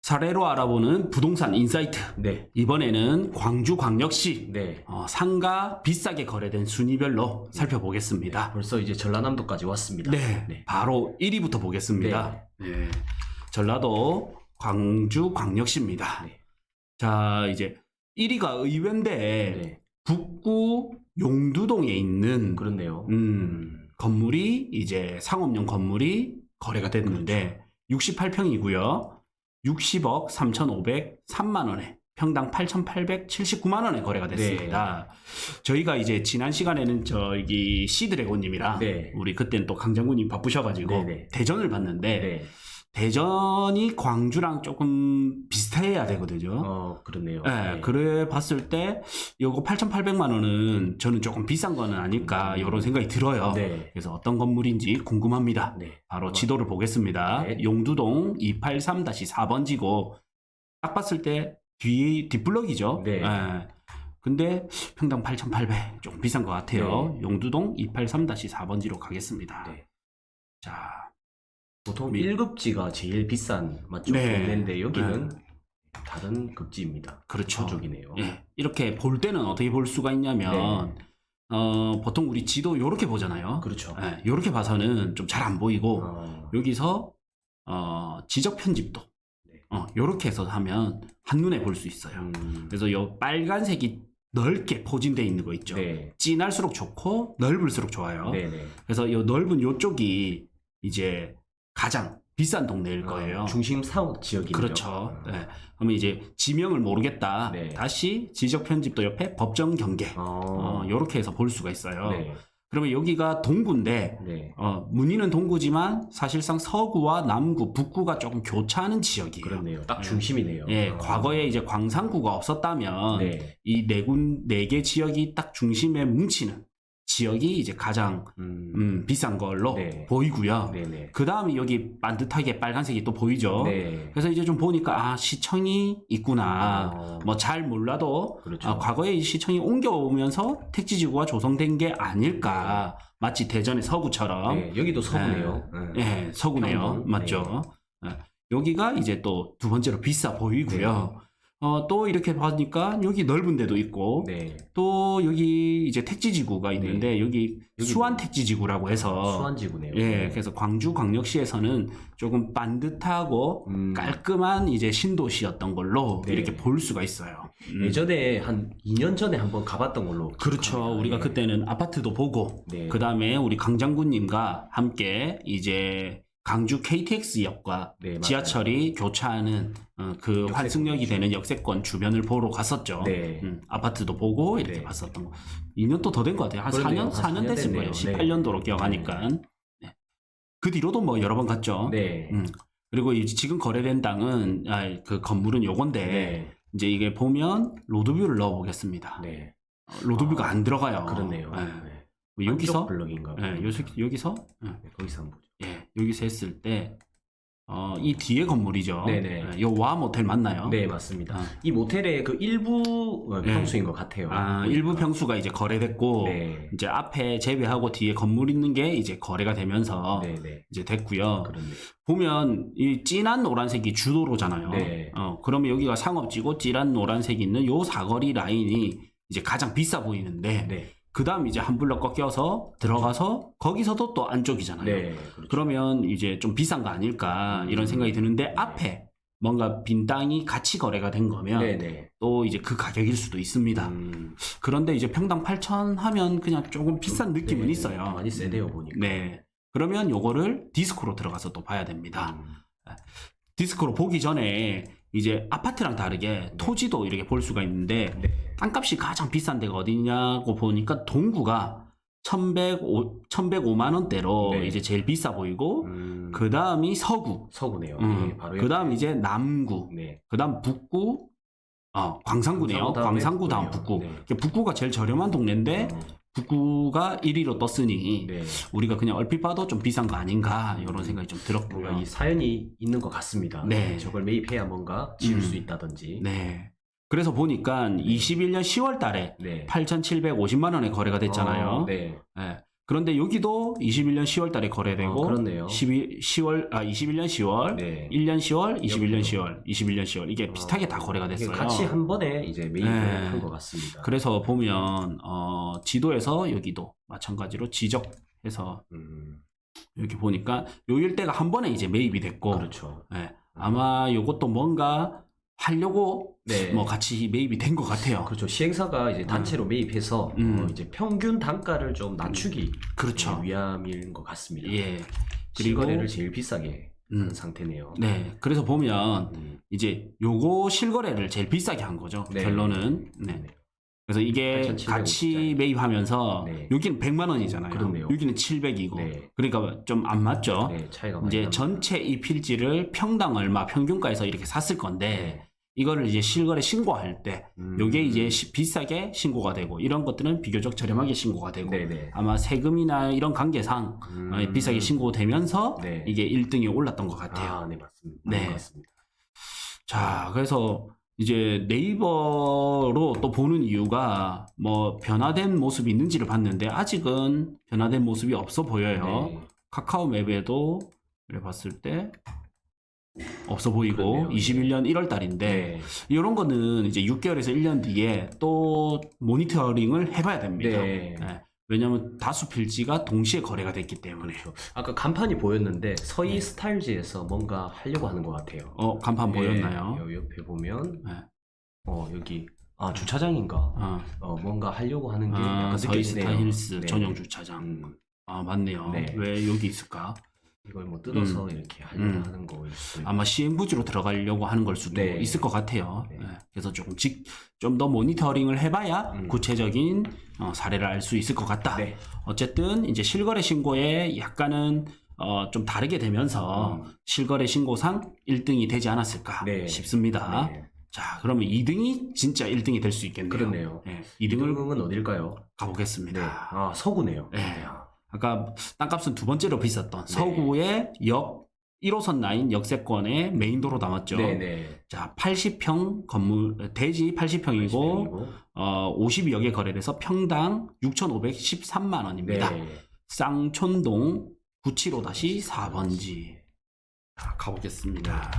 사례로 알아보는 부동산 인사이트. 네. 이번에는 광주광역시 네. 상가 비싸게 거래된 순위별로 살펴보겠습니다. 벌써 이제 전라남도까지 왔습니다. 네. 바로 1위부터 보겠습니다. 네. 전라도 광주광역시입니다. 네. 자, 이제 1위가 의외인데 네. 북구 용두동에 있는 그렇네요. 건물이 이제 상업용 건물이 거래가 됐는데 68평이고요. 60억 3,503만 원에 평당 8,879만 원에 거래가 됐습니다. 저희가 이제 지난 시간에는 저기 시드래곤님이랑 네. 우리 그때는 또 강장군님 바쁘셔가지고 네네. 대전을 봤는데 네. 대전이 광주랑 조금 비슷해야 되거든요. 그렇네요. 네, 네. 그래 봤을 때 요거 8,800만 원은 저는 조금 비싼 거는 아닐까 이런 생각이 들어요. 네. 그래서 어떤 건물인지 궁금합니다. 네. 바로 지도를 보겠습니다. 네. 용두동 283-4번지고 딱 봤을 때 뒷블럭이죠. 네. 근데 평당 8,800 조금 비싼 것 같아요. 네. 용두동 283-4번지로 가겠습니다. 네. 자, 보통 1급지가 제일 비싼 맞죠? 네. 동네인데 여기는 다른 급지입니다. 그렇죠. 저쪽이네요. 예, 이렇게 볼 때는 어떻게 볼 수가 있냐면 보통 우리 지도 요렇게 보잖아요. 그렇죠. 예, 요렇게 봐서는 좀 잘 안 보이고 여기서 지적 편집도 요렇게 해서 하면 한눈에 볼 수 있어요. 그래서 요 빨간색이 넓게 포진되어 있는 거 있죠. 네. 진할수록 좋고 넓을수록 좋아요. 네네. 그래서 요 넓은 요쪽이 이제 가장 비싼 동네일 거예요. 중심 사업 지역이네요. 그렇죠. 네. 그러면 이제 지명을 모르겠다. 네. 다시 지적 편집도 옆에 법정 경계. 요렇게 해서 볼 수가 있어요. 네. 그러면 여기가 동구인데 네. 문의는 동구지만 사실상 서구와 남구, 북구가 조금 교차하는 지역이에요. 그렇네요. 딱 중심이네요. 예, 과거에 이제 광산구가 없었다면 네. 이 네 개 지역이 딱 중심에 뭉치는 지역이 이제 가장 비싼 걸로 네. 보이고요. 네네. 그 다음에 여기 반듯하게 빨간색이 또 보이죠. 네. 그래서 이제 좀 보니까 시청이 있구나. 뭐 잘 몰라도 그렇죠. 과거에 이 시청이 옮겨오면서 택지지구가 조성된 게 아닐까. 마치 대전의 서구처럼. 네. 여기도 서구네요. 예, 서구네요. 평동. 맞죠. 여기가 이제 또 두 번째로 비싸 보이고요. 또 이렇게 보니까 여기 넓은 데도 있고 네. 또 여기 이제 택지지구가 있는데 여기 수안 택지지구라고 해서 수안지구네요. 예, 그래서 광주광역시에서는 조금 반듯하고 깔끔한 이제 신도시였던 걸로 네. 이렇게 볼 수가 있어요. 예전에 한 2년 전에 한번 가봤던 걸로. 그렇죠. 기억합니다. 우리가 예. 그때는 아파트도 보고 네. 그 다음에 우리 강장군님과 함께 이제 강주 KTX역과 네, 맞아요. 지하철이 교차하는 그 역세권 환승역이 되는 역세권 주변을 보러 갔었죠. 네. 아파트도 보고 이렇게 네. 봤었던 거. 2년 또 더 된 것 같아요. 한 그러네요. 4년 됐을 거예요. 됐네요. 18년도로 기억하니까. 네. 그 뒤로도 뭐 여러 번 갔죠. 네. 그리고 이제 지금 거래된 땅은 그 건물은 요건데 네. 이제 이게 보면 로드뷰를 넣어 보겠습니다. 네. 로드뷰가 안 들어가요. 그렇네요. 네. 네. 뭐 여기서 안쪽 블럭인가? 여기서 네, 거기서 한번 보죠. 여기서 했을 때 이 뒤에 건물이죠. 네네. 요 와 모텔 맞나요? 네, 맞습니다. 이 모텔의 그 일부 평수인 것 같아요. 일부 평수가 이제 거래됐고 네. 이제 앞에 재배하고 뒤에 건물 있는 게 이제 거래가 되면서 네네. 이제 됐고요. 그렇네요. 보면 이 진한 노란색이 주도로잖아요. 네. 그러면 여기가 상업지고 진한 노란색이 있는 요 사거리 라인이 이제 가장 비싸 보이는데 네. 그 다음 이제 한 블럭 꺾여서 들어가서 거기서도 또 안쪽이잖아요. 네. 그렇죠. 그러면 이제 좀 비싼 거 아닐까 이런 생각이 드는데 앞에 뭔가 빈 땅이 같이 거래가 된 거면 네네. 또 이제 그 가격일 수도 있습니다. 그런데 이제 평당 8,000 하면 그냥 조금 비싼 느낌은 네. 있어요. 많이 세대요 보니까. 네. 그러면 요거를 디스코로 들어가서 또 봐야 됩니다. 디스코로 보기 전에 이제 아파트랑 다르게 토지도 이렇게 볼 수가 있는데 땅값이 가장 비싼 데가 어디냐고 보니까 동구가 1,105만 원대로 네. 이제 제일 비싸 보이고 그 다음이 서구네요. 네, 바로 그 다음 이제 남구, 네. 그 다음 북구, 광산구네요. 광산구 다음 북구. 네. 북구가 제일 저렴한 동네인데 북구가 1위로 떴으니 네. 우리가 그냥 얼핏 봐도 좀 비싼 거 아닌가 이런 생각이 좀 들었고요. 뭔가 이 사연이 있는 것 같습니다. 네. 저걸 매입해야 뭔가 지을 수 있다든지. 네. 그래서 보니까 21년 10월 달에 네. 8,750만 원에 거래가 됐잖아요. 네. 네. 그런데 여기도 21년 10월 달에 거래되고 그렇네요. 21년 10월, 네. 1년 10월, 21년 옆으로. 10월, 21년 10월 이게 비슷하게 다 거래가 이게 됐어요. 같이 한 번에 이제 매입을 네. 한 것 같습니다. 그래서 보면 지도에서 여기도 마찬가지로 지적해서 이렇게 보니까 요 일대가 한 번에 이제 매입이 됐고 그렇죠. 예, 아마 요것도 뭔가 하려고 네. 뭐 같이 매입이 된 것 같아요. 그렇죠. 시행사가 이제 단체로 매입해서 이제 평균 단가를 좀 낮추기 그렇죠. 위함인 것 같습니다. 예. 그리고 그리고 거래를 제일 비싸게 한 상태네요. 네. 그래서 보면 이제 요거 실거래를 제일 비싸게 한 거죠. 네. 결론은. 네. 그래서 이게 8,750 같이 짜리. 매입하면서 네. 여기는 100만 원이잖아요. 그렇네요. 여기는 700이고. 네. 그러니까 좀 안 맞죠. 네, 차이가 많이 이제 납니다. 전체 이 필지를 평당 얼마 평균가에서 이렇게 샀을 건데 네. 이거를 이제 실거래 신고할 때 요게 이제 비싸게 신고가 되고 이런 것들은 비교적 저렴하게 신고가 되고 네네. 아마 세금이나 이런 관계상 비싸게 신고되면서 네. 이게 1등이 올랐던 것 같아요. 아, 네, 맞습니다. 네. 맞습니다. 자, 그래서 이제 네이버로 또 보는 이유가 뭐 변화된 모습이 있는지를 봤는데 아직은 변화된 모습이 없어 보여요. 네. 카카오 맵에도 이렇게 봤을 때 없어 보이고 그러네요. 21년 1월 달인데 네. 이런 거는 이제 6개월에서 1년 뒤에 또 모니터링을 해봐야 됩니다. 네. 네. 왜냐하면 다수 필지가 동시에 거래가 됐기 때문에. 그렇죠. 아까 간판이 보였는데 서희 스타일즈에서 뭔가 하려고 하는 것 같아요. 간판 보였나요? 요 옆에 보면 네. 여기 주차장인가? 뭔가 하려고 하는 게 약간 서희 느껴지네요. 스타힐스 네. 전용 주차장. 맞네요. 네. 왜 여기 있을까? 이걸 뭐 뜯어서 이렇게 하려고 하는 거일 수도 있고. 아마 시행부지로 들어가려고 하는 걸 수도 네. 있을 것 같아요. 네. 네. 그래서 좀 더 모니터링을 해봐야 구체적인 사례를 알 수 있을 것 같다. 네. 어쨌든 이제 실거래 신고에 약간은 좀 다르게 되면서 실거래 신고상 1등이 되지 않았을까 네. 싶습니다. 네. 자, 그러면 2등이 진짜 1등이 될 수 있겠네요. 그렇네요. 네, 2등을 2등은 어딜까요? 가보겠습니다. 네. 서구네요. 네. 아까 땅값은 두 번째로 비쌌던 서구의 1호선 라인 역세권의 메인도로 남았죠. 네네. 자, 80평 건물, 대지 80평이고, 52여 개 거래돼서 평당 6,513만 원입니다. 네. 쌍촌동 975-4번지. 자, 가보겠습니다.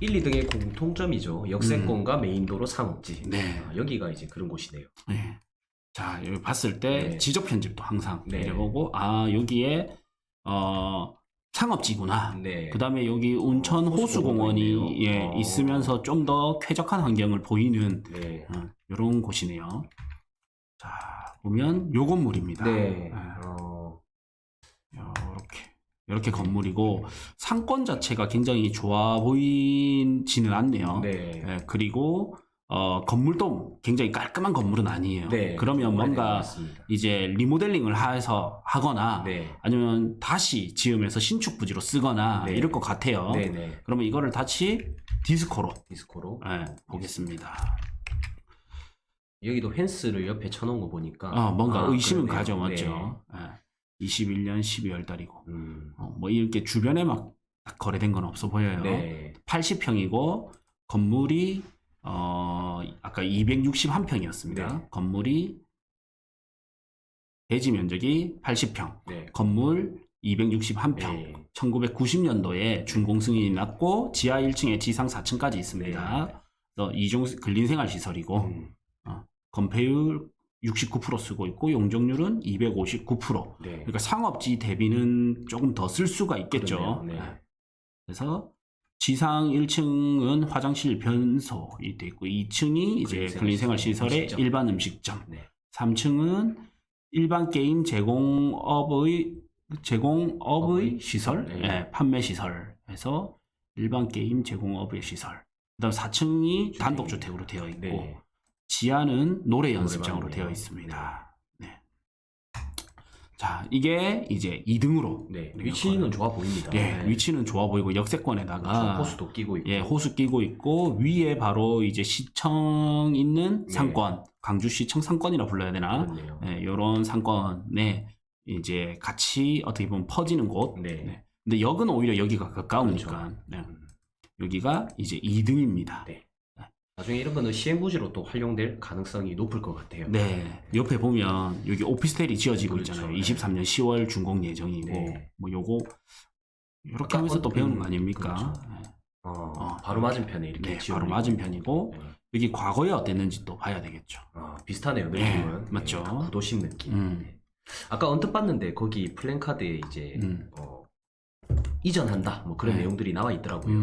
1, 2등의 공통점이죠. 역세권과 메인도로 상업지. 네. 여기가 이제 그런 곳이네요. 네. 자, 여기 봤을 때 네. 지적 편집도 항상 네. 내려보고, 여기에, 상업지구나. 네. 그 다음에 여기 운천 호수공원이 호수공원이네요. 있으면서 좀 더 쾌적한 환경을 보이는 네. 이런 곳이네요. 자, 보면 요 건물입니다. 네. 이렇게 건물이고 상권 자체가 굉장히 좋아 보이지는 않네요. 네. 그리고 건물도 굉장히 깔끔한 건물은 아니에요. 네. 그러면 뭔가 맞습니다. 이제 리모델링을 해서 하거나 네. 아니면 다시 지으면서 신축 부지로 쓰거나 네. 이럴 것 같아요. 네네. 그러면 이거를 다시 디스코로 보겠습니다. 여기도 펜스를 옆에 쳐놓은 거 보니까 뭔가 의심은 그러네요. 가져 맞죠. 네. 21년 12월 달이고 뭐 이렇게 주변에 막 거래된 건 없어 보여요. 네. 80평이고 건물이 아까 261평이었습니다. 네. 건물이 대지 면적이 80평, 네. 건물 261평, 네. 1990년도에 준공 승인이 났고 지하 1층에 지상 4층까지 있습니다. 네. 그래서 이중 근린생활시설이고 건폐율 69% 쓰고 있고 용적률은 259%. 네. 그러니까 상업지 대비는 조금 더 쓸 수가 있겠죠. 그러네요. 네. 그래서 지상 1층은 화장실 변소이 돼 있고 2층이 이제 근린생활시설의 음식점. 일반 음식점. 네. 3층은 일반 게임 제공업의 시설, 네. 판매 시설에서 일반 게임 제공업의 시설. 그다음 4층이 단독주택으로 되어 있고 네. 지하는 노래 연습장으로 노래방이네요. 되어 있습니다. 네. 자, 이게 이제 2등으로. 네. 위치는 좋아 보입니다. 예, 위치는 좋아 보이고 역세권에다가 호수도 끼고 있고. 예, 호수 끼고 있고 위에 바로 이제 시청 있는 상권, 강주시청 상권이라 불러야 되나? 그렇네요. 예, 요런 상권에 이제 같이 어떻게 보면 퍼지는 곳. 네. 네. 근데 역은 오히려 여기가 가까우니까. 그렇죠. 네. 여기가 이제 2등입니다. 네. 나중에 이런 거는 시행부지로 또 활용될 가능성이 높을 것 같아요. 네. 옆에 보면 여기 오피스텔이 지어지고 그렇죠. 있잖아요. 네. 23년 10월 준공 예정이고 네. 뭐 요거 이렇게 하면서 또 배우는 거 아닙니까? 그렇죠. 네. 바로 맞은편에 이렇게 네, 지어놓은 바로 맞은편이고 네. 여기 과거에 어땠는지 또 봐야 되겠죠. 비슷하네요, 네, 느낌은. 맞죠. 구도심 느낌. 음. 네. 아까 언뜻 봤는데 거기 플랜카드에 이제 이전한다 뭐 그런 네. 내용들이 나와 있더라고요.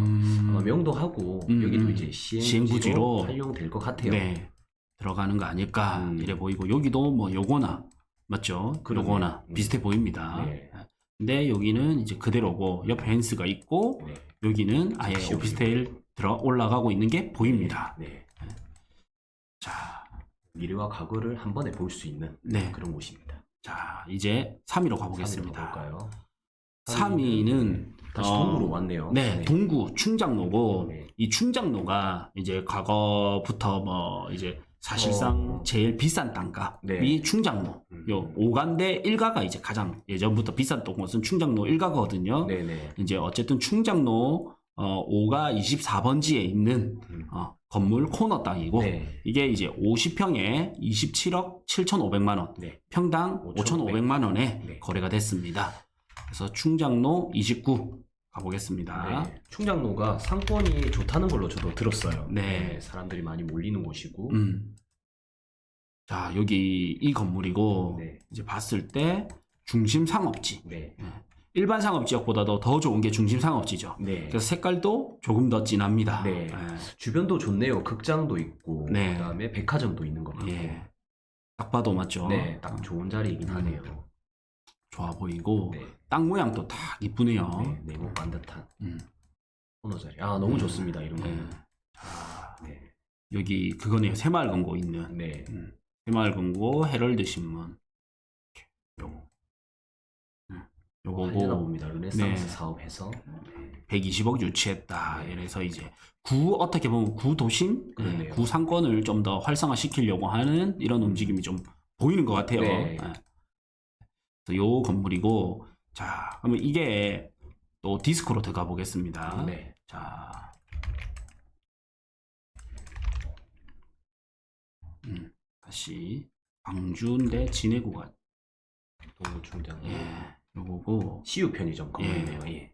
명도하고 음, 여기도 이제 시행부지로 시행부지로 활용될 것 같아요. 네, 들어가는 거 아닐까 음. 이래 보이고 여기도 뭐 요거나 맞죠? 그러네요. 요거나 비슷해 보입니다. 네. 근데 여기는 이제 그대로고 옆에 펜스가 있고 네. 여기는 아예 잠시 오피스텔 들어 올라가고 있는 게 보입니다. 네. 자, 미래와 과거를 한 번에 볼 수 있는 네. 그런 곳입니다. 자 이제 3위로 3위로 가보겠습니다. 가볼까요? 3위는 다시 동구로 왔네요. 네, 동구 충장로고 네. 이 충장로가 이제 과거부터 뭐 이제 사실상 제일 비싼 땅값이 네. 충장로. 요 5가인데 1가가 이제 가장 예전부터 비쌌던 곳은 충장로 1가거든요. 네네. 이제 어쨌든 충장로 5가 24번지에 있는 건물 코너 땅이고 네. 이게 이제 50평에 27억 7,500만 원, 네. 평당 5,500만 원에 네. 거래가 됐습니다. 그래서 충장로 29 가보겠습니다. 네. 충장로가 상권이 좋다는 걸로 저도 들었어요. 네. 사람들이 많이 몰리는 곳이고. 자, 여기 이 건물이고 네. 이제 봤을 때 중심 상업지. 네. 일반 상업지역보다도 더 좋은 게 중심 상업지죠. 네. 그래서 색깔도 조금 더 진합니다. 네. 주변도 좋네요. 극장도 있고, 네. 그다음에 백화점도 있는 것 같고. 예. 딱 봐도 맞죠? 네, 딱 좋은 자리이긴 하네요. 좋아 보이고 네. 땅 모양도 딱 이쁘네요. 네, 네모 반듯한 음. 코너 자리. 너무 좋습니다. 이런 거는. 자, 네. 여기 그거네요. 새마을금고 있는. 네. 새마을금고 헤럴드 신문. 요거. 하려나 요거고 봅니다. 르네상스 네. 사업해서 120억 유치했다. 네. 이래서 이제 구 어떻게 보면 구도심, 그러네요. 구상권을 좀 더 활성화시키려고 하는 이런 움직임이 좀 보이는 것 같아요. 네. 그래서 요 건물이고 자, 그러면 이게 또 디스코로 들어가 보겠습니다. 네. 자, 다시 광주인데 진해구가 동구충장. 요거고 CU 편의점 건물이네요. 예.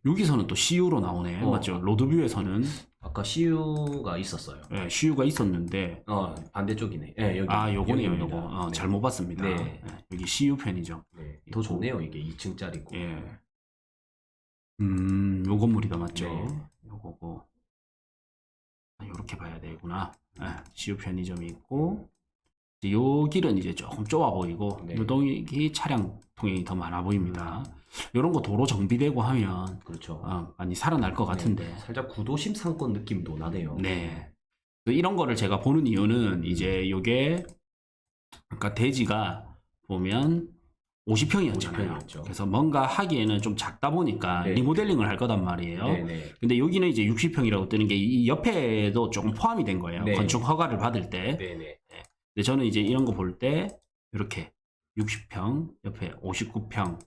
여기서는 또 CU로 나오네. 맞죠? 로드뷰에서는 아까 CU가 있었어요. CU가 있었는데 반대쪽이네. 예, 여기. 요거네요. 여기입니다. 요거. 네. 잘못 봤습니다. 네. 여기 CU 편이죠. 네. 더 좋네요. 이게 2층짜리고. 예. 요 건물이다 맞죠? 네. 요거고. 요렇게 봐야 되구나. CU 편의점이 있고 요 길은 이제 조금 좁아 보이고 네. 요동이 차량 통행이 더 많아 보입니다. 요런 거 도로 정비되고 하면 그렇죠. 많이 살아날 것 같은데. 네. 살짝 구도심 상권 느낌도 나네요. 네. 이런 거를 제가 보는 이유는 이제 요게 아까 대지가 보면 50평이었잖아요. 50평이었죠. 그래서 뭔가 하기에는 좀 작다 보니까 네. 리모델링을 할 거단 말이에요. 네네. 근데 여기는 이제 60평이라고 뜨는 게 이 옆에도 조금 포함이 된 거예요. 네. 건축 허가를 받을 때. 네네. 근데 저는 이제 이런 거 볼 때 이렇게 60평, 옆에 59평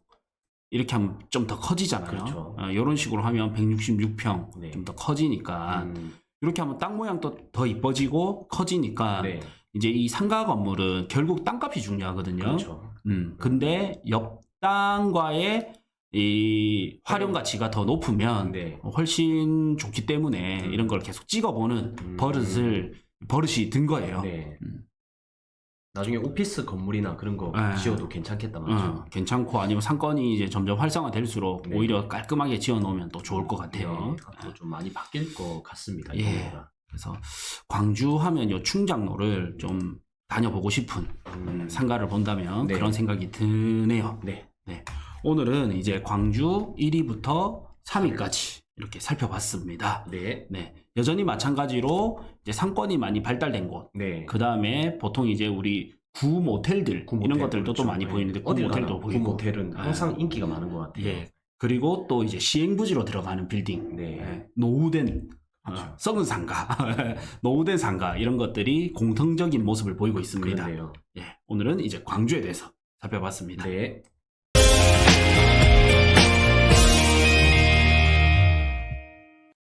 이렇게 하면 좀 더 커지잖아요. 그렇죠. 이런 식으로 하면 166평 네. 좀 더 커지니까 이렇게 하면 땅 모양도 더 이뻐지고 커지니까 네. 이제 이 상가 건물은 결국 땅값이 중요하거든요. 그렇죠. 근데 옆 땅과의 이 활용 가치가 더 높으면 네. 훨씬 좋기 때문에 이런 걸 계속 찍어보는 버릇이 든 거예요. 네. 나중에 오피스 건물이나 그런 거 네. 지어도 괜찮겠다 맞죠? 괜찮고 아니면 상권이 이제 점점 활성화될수록 네. 오히려 깔끔하게 지어 놓으면 또 좋을 것 같아요. 네. 앞으로 좀 많이 바뀔 것 같습니다. 이 예. 동네가. 그래서 광주 하면 요 충장로를 좀 다녀보고 싶은 상가를 본다면 네. 그런 생각이 드네요. 네. 오늘은 이제 광주 1위부터 3위까지 이렇게 살펴봤습니다. 네. 네. 여전히 마찬가지로 이제 상권이 많이 발달된 곳. 네. 그 다음에 보통 이제 우리 구 모텔들 구모텔, 이런 것들도 그렇죠. 또 많이 네. 보이는데 구 어딜 모텔도 가나 보이고. 구모텔은 항상 인기가 많은 것 같아요. 예. 그리고 또 이제 시행부지로 들어가는 빌딩. 네. 예. 노후된 그렇죠. 썩은 상가, 노후된 상가 이런 것들이 공통적인 모습을 보이고 있습니다. 그런데요. 예. 오늘은 이제 광주에 대해서 살펴봤습니다. 네.